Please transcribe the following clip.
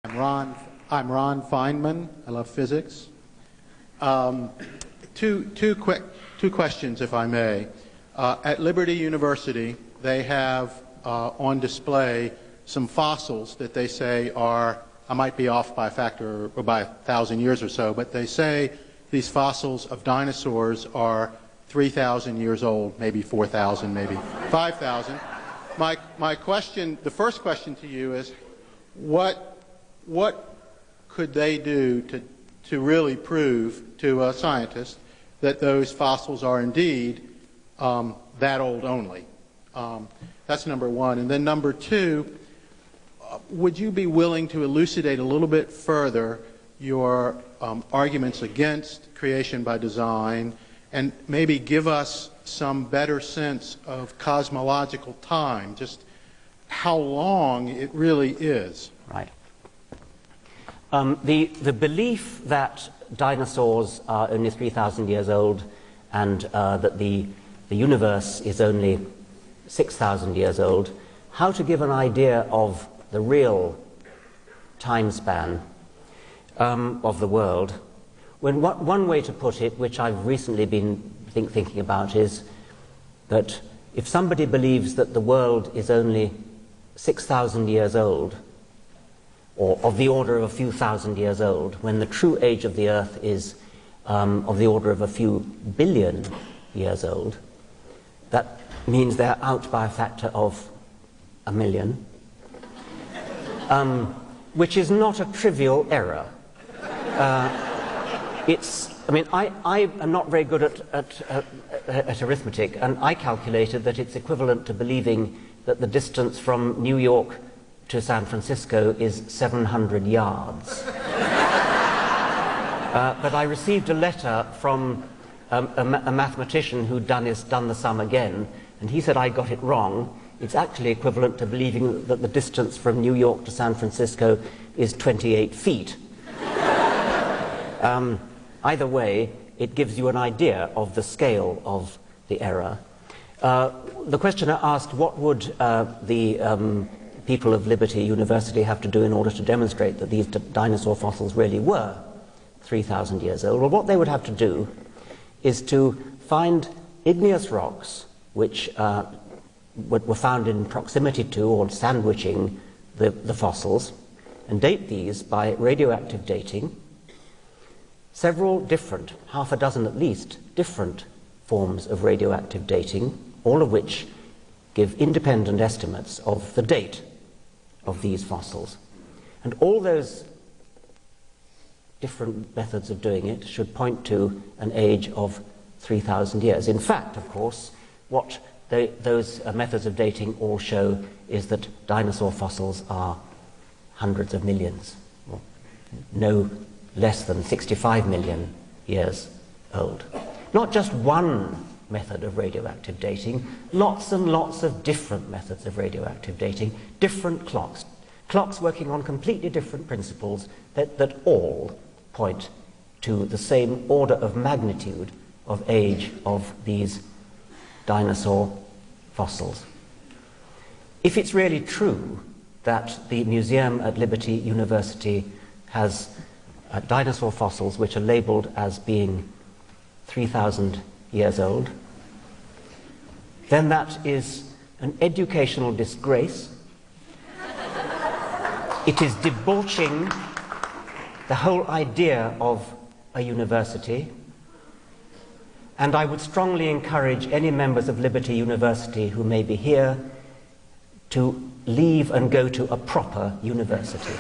I'm Ron Feynman. I love physics. Two questions, if I may. At Liberty University, they have on display some fossils that they say are, I might be off by a factor or by 1,000 years or so, but they say these fossils of dinosaurs are 3,000 years old, maybe 4,000, maybe 5,000. My question, the first question to you is, what could they do to really prove to a scientist that those fossils are indeed that old only? That's number one. And then number two, would you be willing to elucidate a little bit further your arguments against creation by design and maybe give us some better sense of cosmological time, just how long it really is? Right. The belief that dinosaurs are only 3,000 years old and that the universe is only 6,000 years old, how to give an idea of the real time span of the world, when one way to put it, which I've recently been thinking about, is that if somebody believes that the world is only 6,000 years old, or of the order of a few thousand years old, when the true age of the Earth is of the order of a few billion years old, that means they're out by a factor of 1 million, which is not a trivial error. I mean, I am not very good at arithmetic, and I calculated that it's equivalent to believing that the distance from New York to San Francisco is 700 yards. But I received a letter from a mathematician who'd done the sum again, and he said I got it wrong. It's actually equivalent to believing that the distance from New York to San Francisco is 28 feet. Either way, it gives you an idea of the scale of the error. The questioner asked what would the people of Liberty University have to do in order to demonstrate that these dinosaur fossils really were 3,000 years old. Well, what they would have to do is to find igneous rocks which were found in proximity to or sandwiching the fossils, and date these by radioactive dating. Several different, half a dozen at least, different forms of radioactive dating, all of which give independent estimates of the date of these fossils. And all those different methods of doing it should point to an age of 3,000 years. In fact, of course, what those methods of dating all show is that dinosaur fossils are hundreds of millions, or no less than 65 million years old. Not just one method of radioactive dating, lots and lots of different methods of radioactive dating, different clocks working on completely different principles that all point to the same order of magnitude of age of these dinosaur fossils. If it's really true that the museum at Liberty University has dinosaur fossils which are labeled as being 3,000 years old, then that is an educational disgrace. It is debauching the whole idea of a university, and I would strongly encourage any members of Liberty University who may be here to leave and go to a proper university.